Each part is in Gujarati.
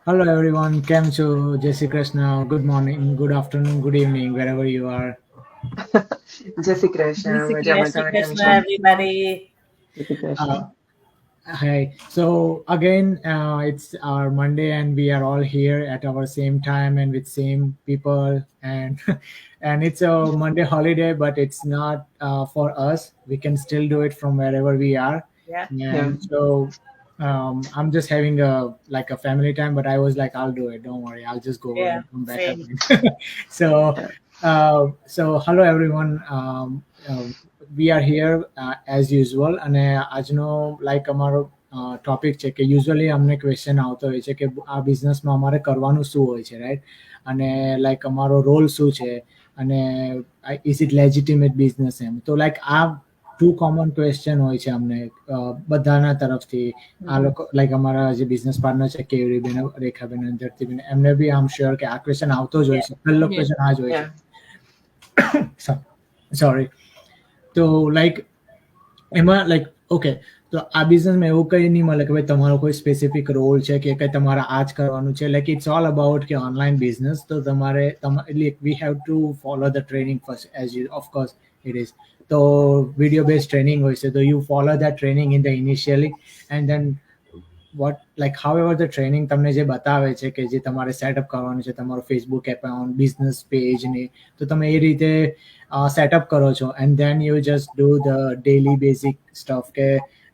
Hello everyone, કેમ છો? જય Shri Krishna. Good morning, good afternoon, good evening, wherever you are. જય શ્રી કૃષ્ણ, મજામાં. તમે કેમ છો? everybody. જય Shri Krishna. Uh, Hi. So again, it's our Monday, and we are all here at our same time and with same people, and and it's a Monday holiday, but it's not for us. We can still do it from wherever we are, Yeah. and so I'm just having a family time. But I was like, I'll do it. Don't worry, I'll just go Yeah, and come back same. again. So Yeah. hello everyone. We are here as usual, અને આજનો લાઈક અમારો ટોપિક છે કે યુઝ્યુઅલી અમને ક્વેશ્ચન આવતો હોય છે કે આ બિઝનેસમાં અમારે કરવાનું શું હોય છે, રાઈટ? અને લાઈક અમારો રોલ શું છે, અને ઇઝ ઇટ લેજિટિમેટ બિઝનેસ, એમ. તો લાઈક આ ટુ કોમન ક્વેશ્ચન હોય છે અમને બધાના તરફથી. આ લોકો લાઈક અમારા જે બિઝનેસ પાર્ટનર છે કેયુરીબેન, રેખાબેન અને ધરતીબેન, એમને બી આમ શ્યોર કે આ ક્વેશ્ચન આવતો જ હોય છે. પહેલો ક્વેશ્ચન આ જ હોય છે. સોરી. તો લાઈક એમાં લાઈક ઓકે, તો આ બિઝનેસમાં એવું કંઈ નહીં મળે કે ભાઈ તમારો કોઈ સ્પેસિફિક રોલ છે કે કંઈ તમારે આ જ કરવાનું છે. લાઈક ઇટ્સ ઓલ અબાઉટ કે ઓનલાઈન બિઝનેસ. તો તમારે we have to follow the training first, as you of course it is. તો વિડીયો બેઝ ટ્રેનિંગ હોય છે, તો you follow that training in the initially, and then what like however the training તમને જે બતાવે છે કે જે તમારે સેટઅપ કરવાનું છે તમારું ફેસબુક એકાઉન્ટ, બિઝનેસ પેજને, તો તમે એ રીતે સેટઅપ કરો છો, and then you just do the daily basic stuff કે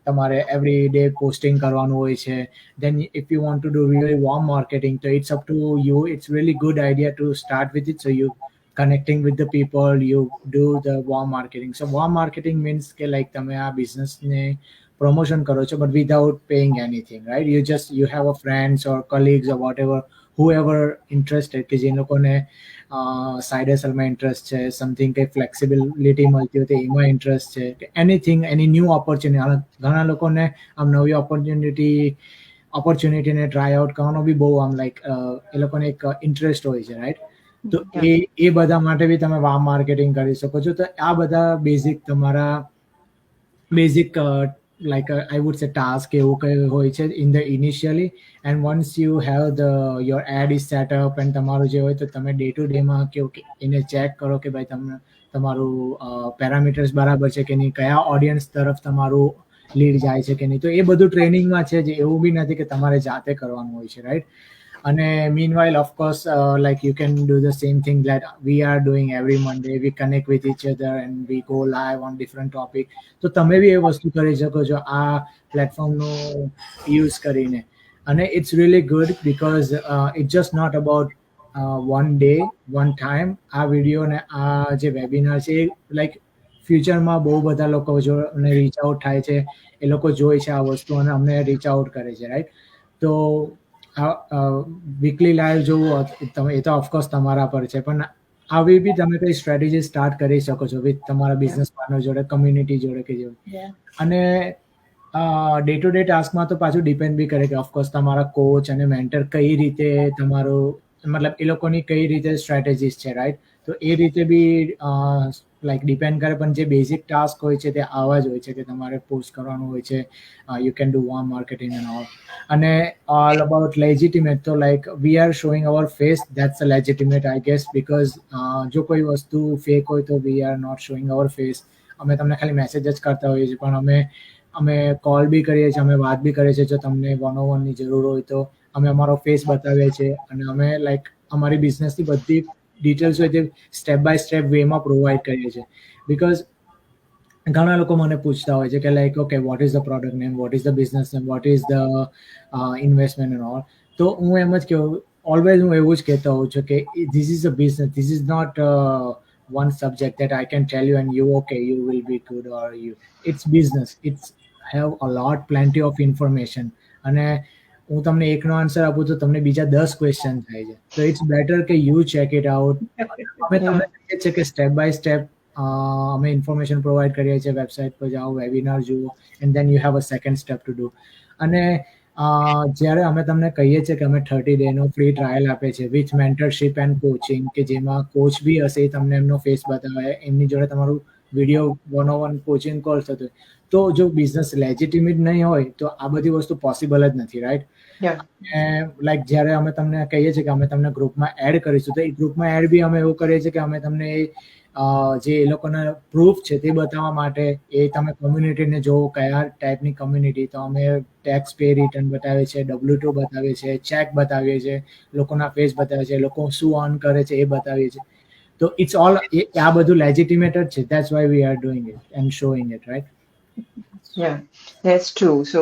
તમારે એવરી ડે પોસ્ટિંગ કરવાનું હોય છે. Then if you want to do really warm marketing, so it's up to you. It's really good idea to start with it. So you connecting with the people, you do the warm marketing. So warm marketing means કે like તમે આ બિઝનેસને promotion કરો છો, but without paying anything, right? You have a friends or colleagues or whatever, whoever interested, કે જે લોકોને સાઇડ હસલમાં ઇન્ટરેસ્ટ છે, સમથિંગ કંઈ ફ્લેક્સિબિલિટી મળતી હોય તો એમાં ઇન્ટરેસ્ટ છે, કે એનીથિંગ, એની ન્યૂ ઓપોર્ચ્યુનિટી. ઘણા લોકોને આમ નવી ઓપોર્ચ્યુનિટીને ટ્રાય આઉટ કરવાનો બી બહુ આમ લાઈક એ લોકોને એક ઇન્ટરેસ્ટ હોય છે, રાઈટ? તો એ બધા માટે બી તમે વાર્મ માર્કેટિંગ કરી શકો છો. તો આ બધા બેઝિક તમારા basic like I would say task એવું કંઈ હોય છે in the initially, and once you have your ad is set up and તમારું જે હોય તો તમે ડે ટુ ડેમાં કેવું કે એને ચેક કરો કે ભાઈ તમને તમારું પેરામીટર્સ બરાબર છે કે નહીં, કયા ઓડિયન્સ તરફ તમારું લીડ જાય છે કે નહીં. તો એ બધું ટ્રેનિંગમાં છે, જે એવું બી નથી કે તમારે જાતે કરવાનું હોય છે, રાઈટ? અને meanwhile, of course, like you can do the same thing that we are doing every Monday. We connect with each other and we go live on different topic. તો તમે બી એ વસ્તુ કરી શકો છો આ પ્લેટફોર્મનો યુઝ કરીને. અને it's really good because it's just not about one day one time. આ વિડીયો ને આ જે વેબિનાર છે એ લાઈક ફ્યુચરમાં બહુ બધા લોકો જો રીચ આઉટ થાય છે, એ લોકો જોઈ છે આ વસ્તુ અને અમને રીચ આઉટ કરે છે, રાઈટ? તો વીકલી લાઈવ જોવું તમે એ તો ઓફકોર્સ તમારા પર છે, પણ આવી બી તમે કઈ સ્ટ્રેટેજી સ્ટાર્ટ કરી શકો છો વિથ તમારા બિઝનેસ પાર્ટનર જોડે, કમ્યુનિટી જોડે કે જેવું. અને ડે ટુ ડે ટાસ્કમાં તો પાછું ડિપેન્ડ બી કરે કે ઓફકોર્સ તમારા કોચ અને મેન્ટર કઈ રીતે તમારું મતલબ એ લોકોની કઈ રીતે સ્ટ્રેટેજીસ છે, રાઈટ? તો એ રીતે બી લાઈક ડિપેન્ડ કરે. પણ જે બેઝિક ટાસ્ક હોય છે તે આવા જ હોય છે કે તમારે પોસ્ટ કરવાનું હોય છે. You can do warm marketing and all. And all about legitimate, so like we are showing our face, that's a legitimate, I guess, because જો કોઈ વસ્તુ ફેક હોય તો we are not showing our face. અમે તમને ખાલી મેસેજ જ કરતા હોઈએ છીએ, પણ અમે કોલ બી કરીએ છીએ, અમે વાત બી કરીએ છીએ. જો તમને 101ની જરૂર હોય તો અમે અમારો ફેસ બતાવીએ છીએ, અને અમે લાઈક અમારી બિઝનેસની બધી ડિટેલ્સ હોય તે સ્ટેપ બાય સ્ટેપ વેમાં પ્રોવાઈડ કરીએ છીએ. બીકોઝ ઘણા લોકો મને પૂછતા હોય છે કે like okay, what is the product name, what is the business name, what is the investment and all. તો હું એમ જ કહું, ઓલવેઝ હું એવું જ કહેતો હોઉં છું કે this is a business, this is not one subject that I can tell you and you okay, you will be good, or you, it's business, it's have a lot plenty of information. અને હું તમને એકનો આન્સર આપું તો તમને બીજા 10 ક્વેશ્ચન થાય છે. તો ઇટ્સ બેટર કે યુ ચેક ઇટ આઉટ. અમે તમને કહીએ છીએ કે સ્ટેપ બાય સ્ટેપ અમે ઇન્ફોર્મેશન પ્રોવાઈડ કરીએ છીએ. વેબસાઇટ પર જાઓ, વેબિનાર જુઓ, and then you have a second step to do. અને જ્યારે અમે તમને કહીએ છીએ કે અમે 30 ડેનો ફ્રી ટ્રાયલ આપે છે વિથ મેન્ટરશીપ એન્ડ કોચિંગ, કે જેમાં કોચ બી હશે, તમને એમનો ફેસ બતાવે, એમની જોડે તમારું વિડીયો 1-on-1 કોચિંગ કોલ થતો હોય, તો જો બિઝનેસ લેજિટિમેટ નહીં હોય તો આ બધી વસ્તુ પોસિબલ જ નથી, રાઈટ? લાઈક જ્યારે અમે તમને કહીએ છીએ કે અમે તમને ગ્રુપમાં એડ કરીશું, તો એ ગ્રુપમાં એડ બી અમે એવું કરીએ છીએ કે અમે તમને જે એ લોકોના પ્રૂફ છે તે બતાવવા માટે, એ તમે કોમ્યુનિટીને જોવો કયા ટાઈપની કોમ્યુનિટી, તો અમે ટેક્સ પે રિટર્ન બતાવીએ છીએ, W2 બતાવીએ છીએ, ચેક બતાવીએ છીએ, લોકોના ફેસ બતાવીએ છીએ, લોકો શું અર્ન કરે છે એ બતાવીએ છીએ. તો ઇટ્સ ઓલ, આ બધું લેજિટિમેટ જ છે. That's why we are doing it and showing it, right? Yeah, that's true. So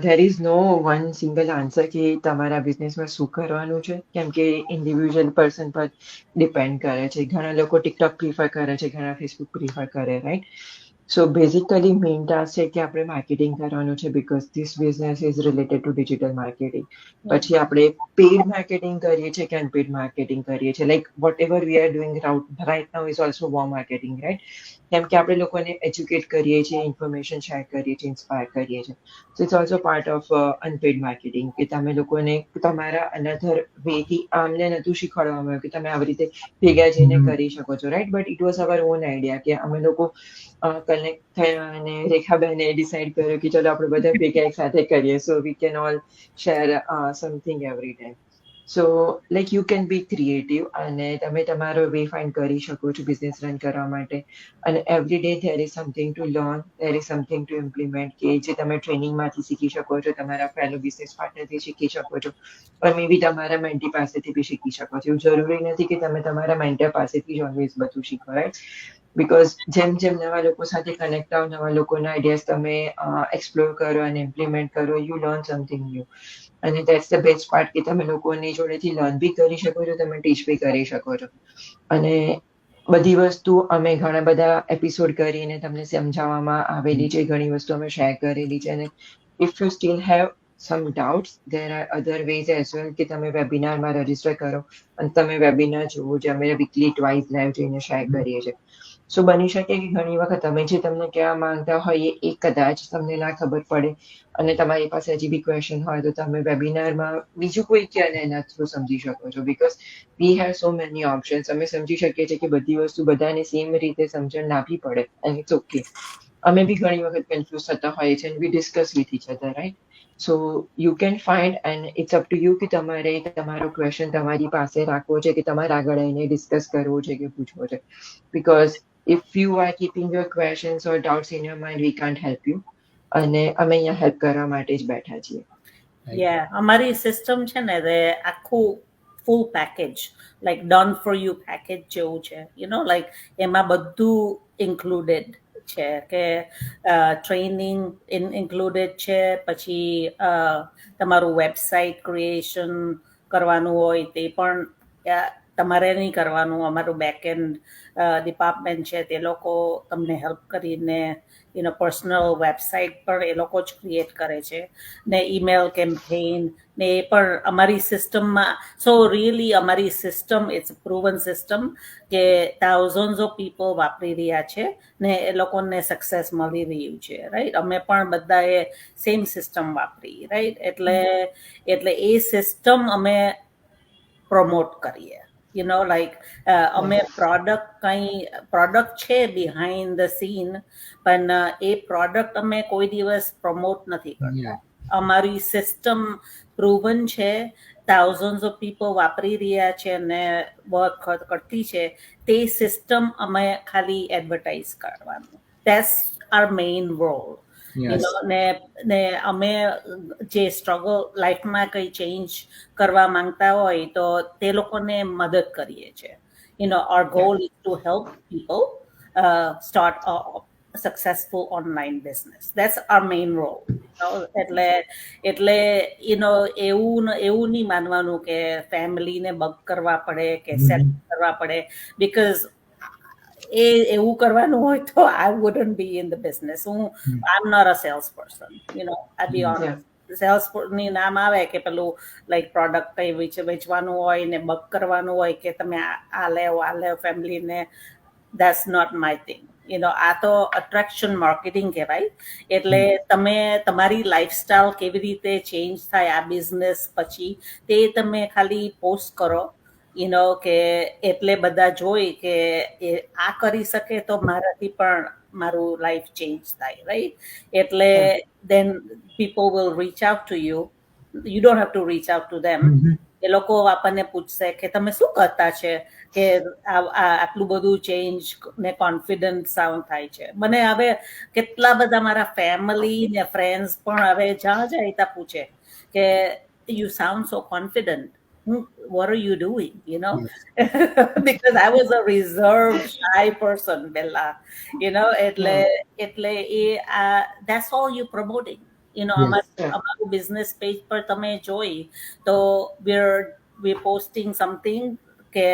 there is no one single answer કે તમારા બિઝનેસમાં શું કરવાનું છે, કેમ કે ઇન્ડિવિજ્યુઅલ પર્સન પર ડિપેન્ડ કરે છે. ઘણા લોકો ટિકટોક પ્રિફર કરે છે, ઘણા ફેસબુક પ્રિફર કરે, right? So basically main task છે કે આપણે માર્કેટિંગ કરવાનું છે, because this business is related to digital marketing. પછી આપણે પેઇડ માર્કેટિંગ કરીએ છીએ કે અનપેઇડ માર્કેટિંગ કરીએ છીએ, like whatever we are doing right now is also war marketing, right? કેમ કે આપણે લોકોને એજ્યુકેટ કરીએ છીએ, ઇન્ફોર્મેશન શેર કરીએ છીએ, ઇન્સ્પાયર કરીએ છીએ. So it's also part of unpaid marketing, કે તમે લોકોને તમારા અનધર વેથી આમને નતું શીખવાડવામાં આવ્યું કે તમે આવી રીતે ભેગા જઈને કરી શકો છો, right? But it was hour on idea કે અમે લોકો કનેક્ટ થયા અને રેખાબેને ડિસાઈડ કર્યું કે ચલો આપણે બધા ભેગા એક સાથે કરીએ, so we can all share something every time. So like you can be creative અને તમે તમારો વે ફાઇન્ડ કરી શકો છો બિઝનેસ રન કરવા માટે. અને every day there is something to learn, there is something to implement, કે જે તમે ટ્રેનિંગમાંથી શીખી શકો છો, તમારા ફેલો બિઝનેસ પાર્ટનરથી શીખી શકો છો, પણ મે બી તમારા મેન્ટી પાસેથી બી શીખી શકો છો. એવું જરૂરી નથી કે તમે તમારા મેન્ટર પાસેથી જ ઓલવેઝ બધું શીખો, રાઈટ? બીકોઝ જેમ જેમ નવા લોકો સાથે કનેક્ટ થાવ, નવા લોકોના આઈડિયાઝ તમે એક્સપ્લોર કરો અને ઇમ્પ્લિમેન્ટ કરો, યુ લર્ન સમથિંગ ન્યૂ. અને ધેટ્સ ધ બેસ્ટ પાર્ટ કે તમે લોકોની જોડેથી લર્ન બી કરી શકો છો, તમે ટીચ બી કરી શકો છો. અને બધી વસ્તુ અમે ઘણા બધા એપિસોડ કરીને તમને સમજાવવામાં આવેલી છે, ઘણી વસ્તુ અમે શેર કરેલી છે. અને if you still have some doubts, there are other ways as well, કે તમે વેબિનારમાં રજીસ્ટર કરો અને તમે વેબિનાર જુઓ, જે અમે વીકલી ટ્વાઇસ લાઈવ જઈને શેર કરીએ છીએ. સો બની શકે કે ઘણી વખત તમે જે તમને કહેવા માંગતા હોય એ કદાચ તમને ના ખબર પડે અને તમારી પાસે હજી બી ક્વેશ્ચન હોય તો તમે વેબિનારમાં બીજું કોઈ કે અને એના થ્રુ સમજી શકો છો. Because we have so many options. અમે સમજી શકીએ છીએ કે બધી વસ્તુ બધાને સેમ રીતે સમજણ ના બી પડે, એન્ડ ઇટ્સ ઓકે. અમે બી ઘણી વખત કન્ફ્યુઝ થતા હોઈએ છીએ, we discuss with each other, right? So you can find, and it's up to you કે તમારે તમારો ક્વેશ્ચન તમારી પાસે રાખવો છે કે તમારે આગળ આવીને ડિસ્કસ કરવો છે કે પૂછવો છે. Because if you are keeping your questions or doubts in your mind, we can't help you. અને અમે અહીંયા હેલ્પ કરવા માટે જ બેઠા છીએ. અમારી સિસ્ટમ છે ને તે આખું full package, like done for you package જેવું છે, લાઈક એમાં બધું ઇન્ક્લુડેડ છે, કે ટ્રેનિંગ ઇન્ક્લુડેડ છે, પછી તમારું વેબસાઇટ ક્રિએશન કરવાનું હોય તે પણ તમારે નહીં કરવાનું, અમારું બેકએન્ડ ડિપાર્ટમેન્ટ છે તે લોકો તમને હેલ્પ કરીને પર્સનલ વેબસાઇટ પણ એ લોકો જ ક્રિએટ કરે છે, ને ઈમેલ કેમ્પેઇન ને એ પણ અમારી સિસ્ટમમાં. સો રિયલી અમારી સિસ્ટમ ઇટ્સ પ્રૂવન સિસ્ટમ કે થાઉઝન્ડ્સ ઓફ પીપલ વાપરી રહ્યા છે ને એ લોકોને સક્સેસ મળી રહ્યું છે, રાઈટ? અમે પણ બધાએ સેમ સિસ્ટમ વાપરી, રાઈટ? એટલે એ સિસ્ટમ અમે પ્રમોટ કરીએ, લાઈક અમે પ્રોડક્ટ છે બિહાઇન્ડ ધ સીન, પણ એ પ્રોડક્ટ અમે કોઈ દિવસ પ્રમોટ નથી કરતા. અમારી સિસ્ટમ પ્રૂવન છે, થાઉઝન્ડ્સ ઓફ પીપલ વાપરી રહ્યા છે અને વર્ક કરતી છે. તે સિસ્ટમ અમે ખાલી એડવર્ટાઇઝ કરવાનું, ધેટ્સ આર મેઇન રોલ. ને અમે જે સ્ટ્રગલ લાઈફમાં કંઈ ચેન્જ કરવા માંગતા હોય તો તે લોકોને મદદ કરીએ છીએ. Our goal is to help people start a successful online business. That's our main role. એટલે એવું નહીં માનવાનું કે ફેમિલીને બગ કરવા પડે કે સેલ કરવા પડે, બીકોઝ એવું કરવાનું હોય તો I wouldn't be in the business. I'm not a salesperson, I'll be honest. Sales ની નામ આવે કે પેલું લાઈક પ્રોડક્ટ કઈ વેચવાનું હોય ને બગ કરવાનું હોય કે તમે આ લેવ ફેમિલીને, ધેટ્સ નોટ માય થિંગ. આ તો અટ્રેક્શન માર્કેટિંગ કહેવાય. એટલે તમે તમારી લાઈફસ્ટાઈલ કેવી રીતે ચેન્જ થાય આ બિઝનેસ પછી તે તમે ખાલી પોસ્ટ કરો કે એટલે બધા જોઈ કે એ આ કરી શકે તો મારાથી પણ મારું લાઈફ ચેન્જ થાય, રાઈટ? એટલે then people will reach out to you. You don't have to reach out to them. એ લોકો આપણને પૂછશે કે તમે શું કરતા છે કે આટલું બધું ચેન્જ ને કોન્ફિડન્ટ સાઉન્ડ થાય છે. મને હવે કેટલા બધા મારા ફેમિલી ને ફ્રેન્ડ્સ પણ હવે જ્યાં જાય ત્યાં પૂછે કે you sound so confident. What are you doing? Because I was a reserved, shy person, Bella. એટલે that's all you promoting. અમારું બિઝનેસ પેજ પર તમે જોઈ તો we're posting something કે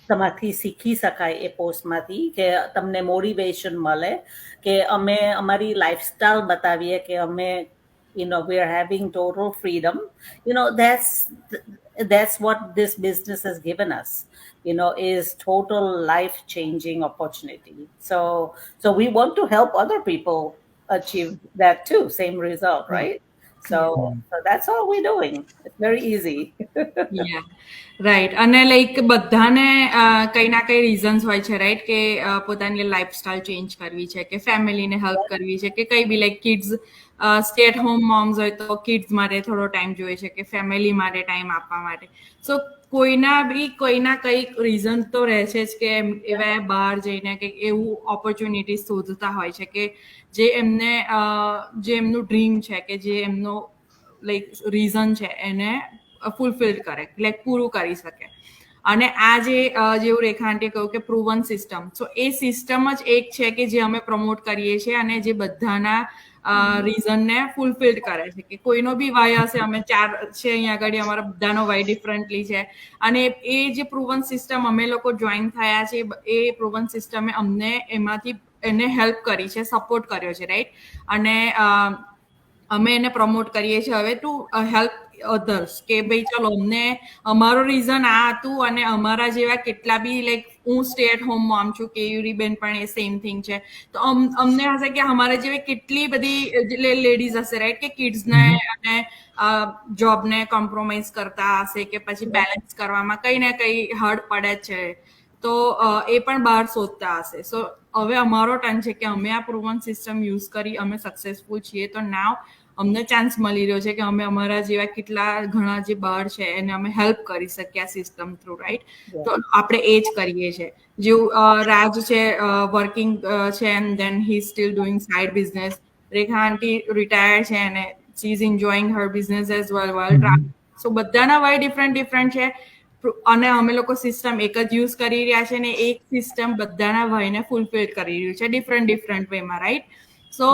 તમારાથી શીખી શકાય એ પોસ્ટમાંથી, કે તમને મોટિવેશન મળે, કે અમે અમારી લાઈફસ્ટાઈલ બતાવીએ કે અમે we are having total freedom. That's what this business has given us, is total life changing opportunity. So we want to help other people achieve that too, same result, right? So that's all we're doing. It's very easy. Yeah, right. અને લાઈક બધાને કઈ ના કઈ રીઝન્સ હોય છે, રાઈટ? કે પોતાની લાઈફસ્ટાઈલ ચેન્જ કરવી છે, કે ફેમિલીને હેલ્પ કરવી છે, કે કઈ બી like kids stay at home moms હોય તો કિડ્સ માટે થોડો ટાઈમ જોઈએ છે, કે ફેમિલી માટે ટાઈમ આપવા માટે. સો કોઈના કઈક રીઝન તો રહે છે જ કે એવા બહાર જઈને કંઈક એવું ઓપોર્ચ્યુનિટી શોધતા હોય છે કે જે એમનું ડ્રીમ છે, કે જે એમનો લાઈક રીઝન છે એને ફૂલફિલ કરે, લાઈક પૂરું કરી શકે. અને આ જેવું રેખા આંટીએ કહ્યું કે પ્રૂવન સિસ્ટમ, સો એ સિસ્ટમ જ એક છે કે જે અમે પ્રમોટ કરીએ છીએ અને જે બધાના રીઝનને ફૂલફિલ કરે છે. કે કોઈનો બી વાય હશે, અમે 4 છે અહીંયા આગળ, અમારા બધાનો વાય ડિફરન્ટલી છે, અને એ જે પ્રૂવન સિસ્ટમ અમે લોકો જોઈન થયા છે એ પ્રૂવન સિસ્ટમે અમને એમાંથી એને હેલ્પ કરી છે, સપોર્ટ કર્યો છે, રાઈટ? અને અમે એને પ્રમોટ કરીએ છીએ હવે ટુ હેલ્પ અધર્સ, કે ભાઈ ચલો અમને અમારો રીઝન આ હતું અને અમારા જેવા કેટલા બી લાઈક હું સ્ટે એટ હોમ મોમ છું, કેયુરી બેન પણ એ સેમ થિંગ છે, તો અમને હશે કે અમારા જેવી કેટલી બધી લેડીઝ હશે, રાઈટ? કે કિડ્સને અને જોબને કોમ્પ્રોમાઇઝ કરતા હશે, કે પછી બેલેન્સ કરવામાં કઈ ને કઈ હર્ડ પડે છે, તો એ પણ બહાર શોધતા હશે. સો હવે અમારો ટર્ન છે કે અમે આ પ્રૂવન સિસ્ટમ યુઝ કરી અમે સક્સેસફુલ છીએ, તો નાવ અમને ચાન્સ મળી રહ્યો છે કે અમે અમારા જેવા કેટલા ઘણા જે બહાર છે એને અમે હેલ્પ કરી શકીએ આ સિસ્ટમ થ્રુ, રાઈટ? તો આપણે એ જ કરીએ છીએ. જેવું રાજ છે વર્કિંગ છે and then he still doing side business. Rekha aunty retired છે અને she is enjoying her business as well while traveling. So બધાના વાય ડિફરન્ટ છે અને અમે લોકો સિસ્ટમ એક જ યુઝ કરી રહ્યા છે ને એક સિસ્ટમ બધાના વાયને ફૂલફિલ કરી રહ્યું છે ડિફરન્ટ વેમાં, રાઈટ? સો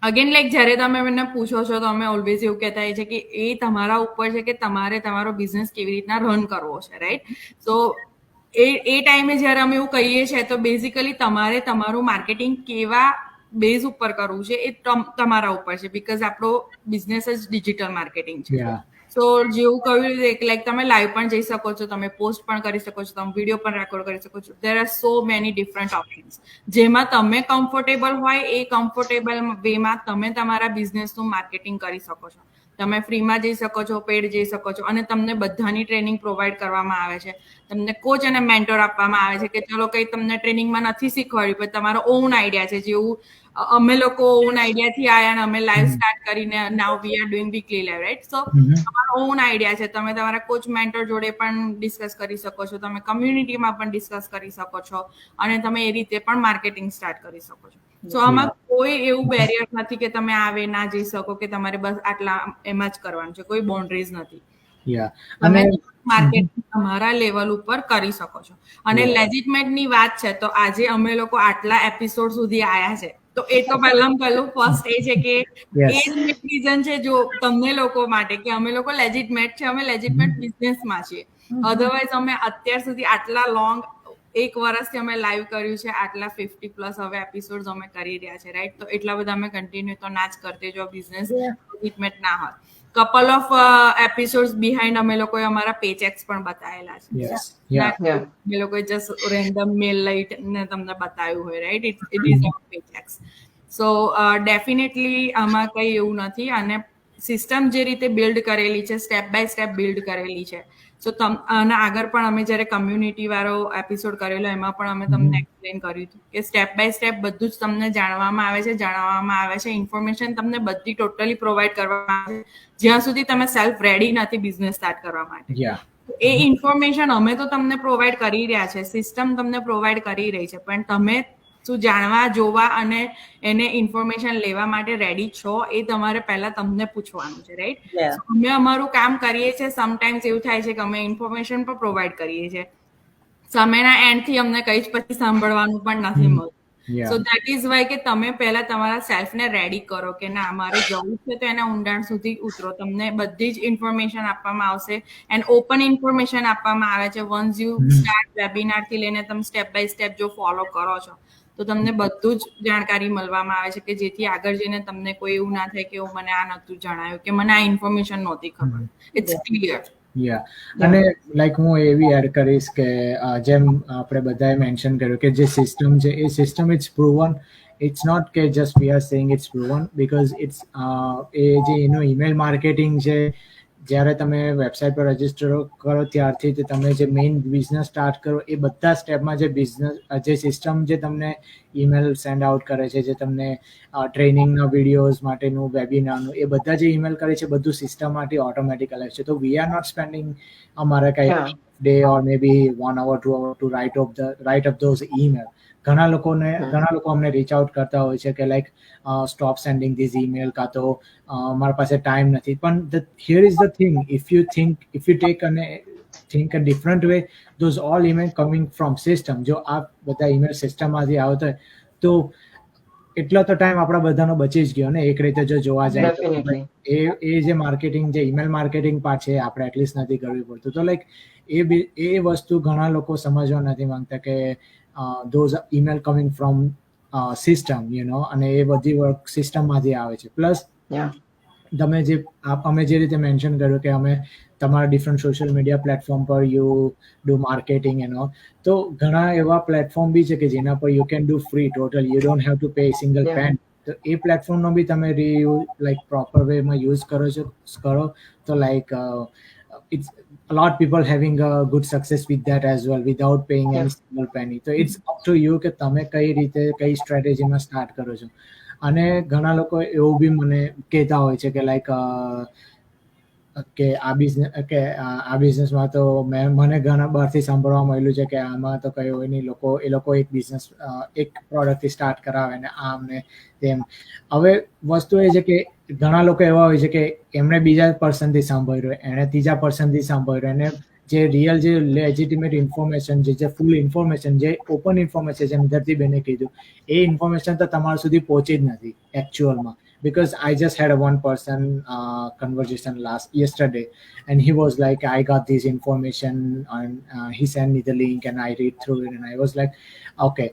અગેન લાઈક જ્યારે તમે મને પૂછો છો તો અમે ઓલવેઝ એવું કહેતા હોય છે કે એ તમારા ઉપર છે કે તમારે તમારો બિઝનેસ કેવી રીતના રન કરવો છે, રાઈટ? સો એ ટાઈમે જ્યારે અમે એવું કહીએ છીએ તો બેઝિકલી તમારે તમારું માર્કેટિંગ કેવા બેઝ ઉપર કરવું છે એ તમારા ઉપર છે, બીકોઝ આપણો બિઝનેસ જ ડિજિટલ માર્કેટિંગ છે. સો જેવું કહ્યું લાઈક તમે લાઈવ પણ જઈ શકો છો, તમે પોસ્ટ પણ કરી શકો છો, તમે વિડીયો પણ રેકોર્ડ કરી શકો છો. There are so many different options. જેમાં તમે કમ્ફર્ટેબલ હોય એ કમ્ફર્ટેબલ વેમાં તમે તમારા બિઝનેસનું માર્કેટિંગ કરી શકો છો. તમે ફ્રીમાં જઈ શકો છો, પેડ જઈ શકો છો, અને તમને બધાની ટ્રેનિંગ પ્રોવાઈડ કરવામાં આવે છે. તમને કોચ અને મેન્ટોર આપવામાં આવે છે કે ચલો કઈ તમને ટ્રેનિંગમાં નથી શીખવાડ્યું પણ તમારો ઓન આઈડિયા છે, જેવું અમે લોકો ઓન આઈડિયાથી આવ્યા અને અમે લાઈવ સ્ટાર્ટ કરીને now we are doing weekly live, right? So તમારો ઓન આઈડિયા છે, તમે તમારા કોચ મેન્ટર જોડે પણ ડિસ્કસ કરી શકો છો, તમે કમ્યુનિટીમાં પણ ડિસ્કસ કરી શકો છો, અને તમે એ રીતે પણ માર્કેટિંગ સ્ટાર્ટ કરી શકો છો. સો આમાં કોઈ એવું બેરિયર નથી કે તમે આવે ના જઈ શકો, કે તમારે બસ આટલા એમાં જ કરવાનું છે, કોઈ બાઉન્ડ્રીઝ નથી. તમે માર્કેટિંગ તમારા લેવલ ઉપર કરી શકો છો. અને લેજિટમેન્ટની વાત છે તો આજે અમે લોકો આટલા એપિસોડ સુધી આવ્યા છે, તો એ તો પહેલું ફર્સ્ટ એ છે કે એ જ રીઝન છે જો તમને લોકો માટે કે અમે લોકો લેજિટમેટ છે, અમે લેજિટમેટ બિઝનેસમાં છીએ. અધરવાઇઝ અમે અત્યાર સુધી આટલા લોંગ 1 વર્ષથી અમે લાઈવ કર્યું છે, આટલા 50+ હવે એપિસોડ અમે કરી રહ્યા છે, રાઈટ? તો એટલા બધા અમે કન્ટિન્યુ તો ના જ કરતે જો બિઝનેસ લેજિટમેટ ના હોય. કપલ ઓફ એપિસોડ્સ બિહાઇન્ડ અમે લોકોએ અમારા પેચેક્સ પણ બતાવેલા છે. અમે લોકોએ જસ્ટ રેન્ડમ મેલ લઈને તમને બતાવ્યું હોય, right? It is our paychecks. So definitely આમાં કંઈ એવું નથી. અને સિસ્ટમ જે રીતે બિલ્ડ કરેલી છે, સ્ટેપ બાય સ્ટેપ બિલ્ડ કરેલી છે. સો અને આગળ પણ અમે જ્યારે કમ્યુનિટી વાળો એપિસોડ કરેલો એમાં પણ અમે તમને એક્સપ્લેન કર્યું હતું કે સ્ટેપ બાય સ્ટેપ બધું જ તમને જાણવામાં આવે છે. ઇન્ફોર્મેશન તમને બધી ટોટલી પ્રોવાઈડ કરવામાં આવે છે જ્યાં સુધી તમે સેલ્ફ રેડી નથી બિઝનેસ સ્ટાર્ટ કરવા માટે. યા એ ઇન્ફોર્મેશન અમે તો તમને પ્રોવાઈડ કરી રહ્યા છે, સિસ્ટમ તમને પ્રોવાઈડ કરી રહી છે, પણ તમે શું જાણવા, જોવા અને એને ઇન્ફોર્મેશન લેવા માટે રેડી છો એ તમારે પહેલા તમને પૂછવાનું છે, રાઈટ? Yeah. અમે અમારું કામ કરીએ છીએ. સમટાઈમ્સ એવું થાય છે કે અમે ઇન્ફોર્મેશન પણ પ્રોવાઈડ કરીએ છીએ, સામેના એન્ડથી અમને કઈ જ પછી સાંભળવાનું પણ નથી મળતું. સો દેટ ઇઝ વાય કે તમે પહેલા તમારા સેલ્ફને રેડી કરો કે ના મારે જવું છે તો એના ઊંડાણ સુધી ઉતરો. તમને બધી જ ઇન્ફોર્મેશન આપવામાં આવશે એન્ડ ઓપન ઇન્ફોર્મેશન આપવામાં આવે છે. વન્સ યુ સ્ટાર્ટ વેબિનાર થી લઈને તમે સ્ટેપ બાય સ્ટેપ જો ફોલો કરો છો તો તમને બધું જ જાણકારી મળવામાં આવે છે કે જેથી આગળ જઈને તમને કોઈ એવું ના થાય કે મને આ નહોતું જણાયું કે મને આ ઇન્ફોર્મેશન નહોતી ખબર. It's clear. યા અને લાઈક હું એવી એડ કરીશ કે જેમ આપણે બધાએ મેન્શન કર્યું કે જે સિસ્ટમ છે એ system it's proven. It's not કે just we are saying it's proven because it's a જે એનું ઈમેલ માર્કેટિંગ છે, જ્યારે તમે વેબસાઇટ પર રજીસ્ટર કરો ત્યારથી તમે જે મેઇન બિઝનેસ સ્ટાર્ટ કરો એ બધા સ્ટેપમાં જે સિસ્ટમ જે તમને ઈમેલ સેન્ડ આઉટ કરે છે, જે તમને ટ્રેનિંગના વિડીયોઝ માટેનું વેબિનારનું એ બધા જે ઈમેલ કરે છે બધું સિસ્ટમમાંથી ઓટોમેટિક અલગ છે. તો વી આર નોટ સ્પેન્ડિંગ અમારે કંઈ day or maybe 1 hour 2 hour to write up those email. ઘણા લોકો અમને રીચ આઉટ કરતા હોય છે કે like stop sending these email, કાં તો મારા પાસે ટાઈમ નથી. પણ here is the thing, if you think a different way, those all email coming from system. જો આ બધા ઈમેલ સિસ્ટમમાંથી આવતા હોય તો એટલો તો ટાઈમ આપણા બધાનો બચી જ ગયો ને એક રીતે જો જોવા જાય તો. એ જે માર્કેટિંગ, જે ઈમેલ માર્કેટિંગ પાર્ટ છે આપણે એટલીસ્ટ નથી કરવી પડતું. તો લાઈક એ વસ્તુ ઘણા લોકો સમજવા નથી માંગતા કે those email coming from system, અને એ બધી વર્ક સિસ્ટમમાંથી આવે છે. પ્લસ અમે જે રીતે મેન્શન કર્યું કે અમે તમારા ડિફરન્ટ સોશિયલ મીડિયા પ્લેટફોર્મ પર યુ ડુ માર્કેટિંગ તો ઘણા એવા પ્લેટફોર્મ બી છે કે જેના પર you can do free total, you don't have to pay single penny. તો એ પ્લેટફોર્મનો બી તમે લાઈક પ્રોપર વેમાં યુઝ કરો તો like it's a lot of people having a good success with that as well without paying any single penny. So it's up to you કે તમે કઈ રીતે કઈ સ્ટ્રેટેજીમાં સ્ટાર્ટ કરો છો. અને ઘણા લોકો એવું બી મને કહેતા હોય છે કે લાઈક કે આ બિઝનેસમાં તો મને ઘણા બહારથી સાંભળવા મળ્યું છે કે આમાં તો કઈ હોય નહીં, એ લોકો એક બિઝનેસ એક પ્રોડક્ટથી સ્ટાર્ટ કરાવે ને આમ ને તેમ. હવે વસ્તુ એ છે કે ઘણા લોકો એવા હોય છે કે એમણે બીજા પર્સનથી સાંભળ્યું, એણે ત્રીજા પર્સનથી સાંભળ્યું, એને જે રિયલ જે લેજિટિમેટ ઇન્ફોર્મેશન જે ફૂલ ઇન્ફોર્મેશન જે ઓપન ઇન્ફોર્મેશન જેમ ધરતીબેને કીધું એ ઇન્ફોર્મેશન તો તમારા સુધી પહોંચી જ નથી એકચ્યુઅલમાં. Because I just had a one person conversation yesterday and he was like, I got this information and he sent me the link and I read through it and I was like, okay.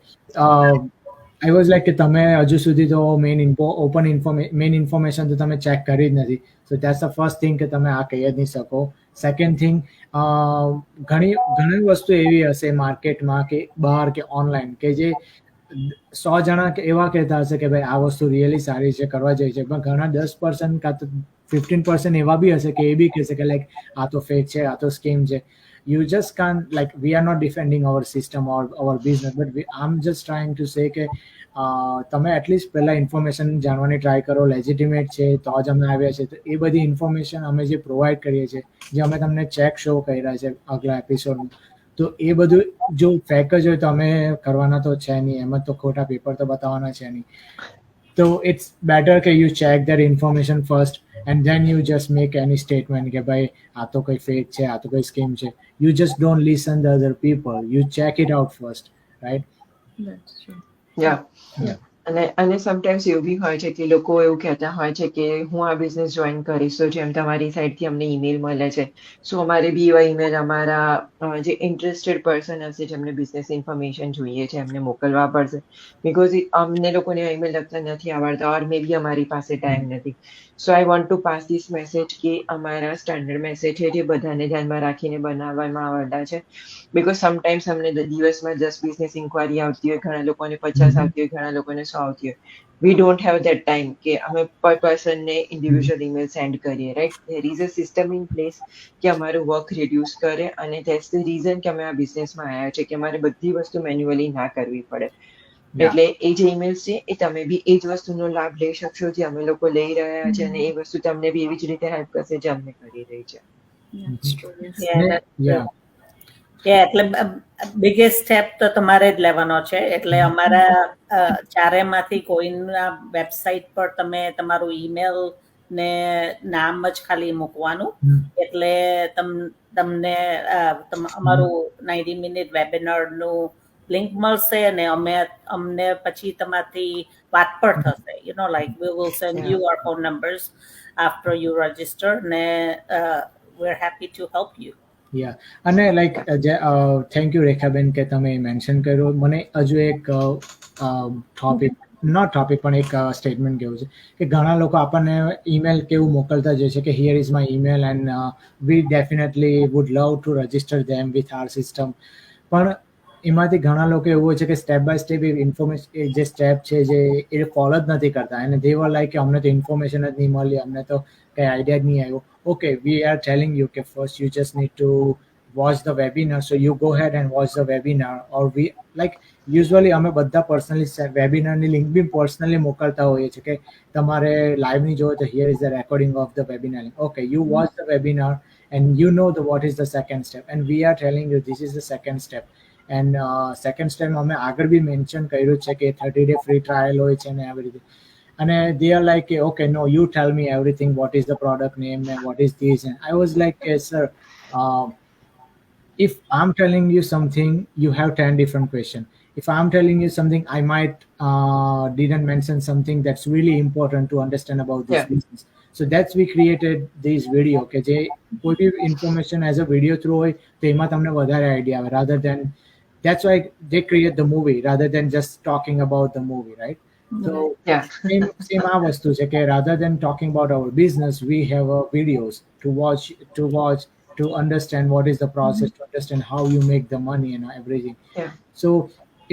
I was like કે તમે હજુ સુધી તો મેઇન ઇન્ફોર્મેશન તો તમે ચેક કરી જ નથી. સો દેટ્સ ધ ફર્સ્ટ થિંગ કે તમે આ કહી જ નહીં શકો. સેકન્ડ થિંગ, ઘણી વસ્તુ એવી હશે માર્કેટમાં કે બહાર કે ઓનલાઈન કે જે 100 જણા એવા કહેતા હશે કે ભાઈ આ વસ્તુ રિયલી સારી છે, કરવા જાય છે, પણ ઘણા 10% કાં તો 15% એવા બી હશે કે એ બી કહેશે કે લાઈક આ તો ફેક છે, આ તો સ્કેમ છે. You just can't, like, we are not defending our system or our business, but I'm just trying to say કે તમે એટલીસ્ટ પહેલા ઇન્ફોર્મેશન જાણવાની ટ્રાય કરો, લેજિટિમેટ છે તો જ અમે આવ્યા છે. તો એ બધી ઇન્ફોર્મેશન અમે જે પ્રોવાઈડ કરીએ છીએ, જે અમે તમને ચેક શો કર્યા છે આગલા એપિસોડમાં, તો એ બધું જો ફેક જ હોય તો અમે કરવાના તો છે નહીં, એમાં તો ખોટા પેપર તો બતાવવાના છે નહીં. તો ઇટ્સ બેટર કે you check that information first and then you just make any statement કે ભાઈ આ તો કોઈ ફેક છે, આ તો કોઈ સ્કેમ છે. You just don't listen to other people, you check it out first, right? That's true. Yeah. અને સમટાઈમ્સ એવું બી હોય છે કે લોકો એવું કહેતા હોય છે કે હું આ બિઝનેસ જોઈન કરીશ તો જેમ તમારી સાઈડથી અમને ઈમેલ મળે છે, સો અમારે બી એવા ઈમેલ અમારા જે ઇન્ટરેસ્ટેડ પર્સન હશે જેમને બિઝનેસ ઇન્ફોર્મેશન જોઈએ છે એમને મોકલવા પડશે. બિકોઝ અમને લોકોને ઈમેલ લખતા નથી આવડતા ઓર મે બી અમારી પાસે ટાઈમ નથી. So I want to pass this message કે અમારા સ્ટાન્ડર્ડ મેસેજ છે જે બધાને ધ્યાનમાં રાખીને બનાવવામાં આવતા છે. બિકોઝ સમટાઈમ્સ અમને દિવસમાં 10 બિઝનેસ ઇન્ક્વાયરી આવતી હોય, ઘણા લોકોને 50 આવતી હોય, ઘણા લોકોને 100 also out here. We don't have that time કે અમે per person ને individual email send કરીએ, right? There is a system in place કે અમારું work reduce કરે, અને that's the reason કે અમે આ બિઝનેસમાં આવ્યા છે, કે અમારે બધી વસ્તુ મેન્યુઅલી ના કરવી પડે. એટલે એ જે ઈમેલ્સ છે એ તમે બી એ જ વસ્તુનો લાભ લઈ શકશો જે અમે લોકો લઈ રહ્યા છે, અને એ વસ્તુ તમને બી એવી જ રીતે હેલ્પ કરશે જે અમને કરી રહી છે. એટલે બિગેસ્ટ સ્ટેપ તો તમારે જ લેવાનો છે. એટલે અમારા ચારેમાંથી કોઈના વેબસાઇટ પર તમે તમારું ઈમેલ ને નામ જ ખાલી મૂકવાનું, એટલે તમને અમારું 90 મિનિટ વેબિનારનું લિંક મળશે, અને અમને પછી તમારથી વાત પણ થશે. Like we will send you our phone numbers after you register, ને we're happy to help you. અને લાઈક થેન્ક યુ રેખાબેન કે તમે મેન્શન કર્યું. મને હજુ એક ટોપિક પણ એક સ્ટેટમેન્ટ કેવું છે કે ઘણા લોકો આપણને ઈમેલ કેવું મોકલતા જોઈએ છે કે here is my email and we definitely would love to register them with our system. પણ એમાંથી ઘણા લોકો એવું હોય છે કે સ્ટેપ બાય સ્ટેપ એ ઇન્ફોર્મેશન જે સ્ટેપ છે જે એ ફોલો જ નથી કરતા, અને દે વર લાઈક કે અમને તો ઇન્ફોર્મેશન જ નહીં મળી, અમને તો કંઈ આઈડિયા જ નહીં આવ્યો. Okay, we are telling you that first you just need to watch the webinar. So you go ahead and watch the webinar, or we like usually અમે બધા પર્સનલી વેબિનારની લિંક બી પર્સનલી મોકલતા હોઈએ છીએ કે તમારે લાઈવ ની જોવો તો here is the recording of the webinar. Okay, you watch the webinar and you know what is the second step, and we are telling you this is the second step. And second step અમે આગળ બી મેન્શન કર્યું છે કે 30-day free trial હોય છે ને આવી રીતે. And they are like, okay, no, you tell me everything. What is the product name and what is this? And I was like, sir, if I'm telling you something, you have 10 different questions. If I'm telling you something, I might didn't mention something that's really important to understand about this business. So that's we created this video. Okay, જે કોઈ બી information as a video through હોય તો એમાં તમને વધારે idea આવે, rather than that's why they create the movie rather than just talking about the movie, right? So same આ વસ્તુ છે કે rather than talking about our business, we have videos to watch to understand what is the process, to understand how you make the money and everything. So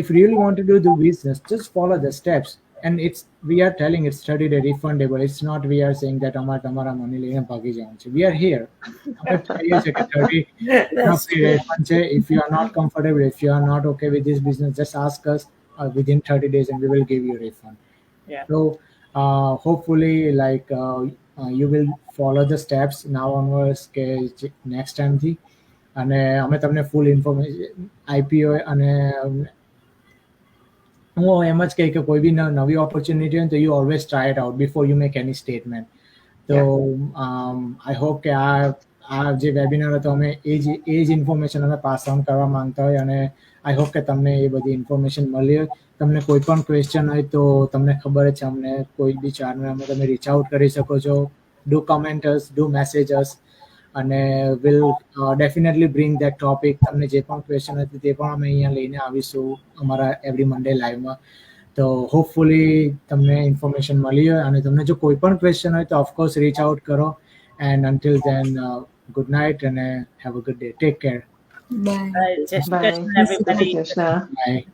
if you really want to do the business, just follow the steps. And we are telling it's 30-day refundable. It's not we are saying that તમારા money લઈને ભાગી જવાનું છે. We are here. અમે કહીએ છીએ કે 30 refund છે. If you are not comfortable, if you are not okay with this business, just ask us within 30 days and we will give you a refund. So hopefully like you will follow the steps now onwards કે next time થી, અને અમે તમને full information IPO અને હું એમ જ કહે કે કોઈ બી નવી ઓપોર્ચ્યુનિટી હોય તો you always try it out before you make any statement. તો આઈ હોપ કે આ જે વેબિનાર હતો અમે એ જ ઇન્ફોર્મેશન અમે પાસ ઓન કરવા માંગતા હોય, અને આઈ હોપ કે તમને એ બધી ઇન્ફોર્મેશન મળી હોય. તમને કોઈ પણ ક્વેશ્ચન હોય તો તમને ખબર જ છે અમને કોઈ બી ચાર્ટમાં અમે તમે રીચ આઉટ કરી શકો છો. Do comment us, do message us, અને will definitely bring that topic. તમને જે પણ ક્વેશ્ચન હતી તે પણ અમે અહીંયા લઈને આવીશું અમારા એવરી મંડે લાઈવમાં. તો હોપફુલી તમને ઇન્ફોર્મેશન મળી હોય, અને તમને જો કોઈ પણ ક્વેશ્ચન હોય તો ઓફકોર્સ રીચ આઉટ કરો. And until then good night અને have a good day. Take care. Bye. Just everybody. Bye. Bye.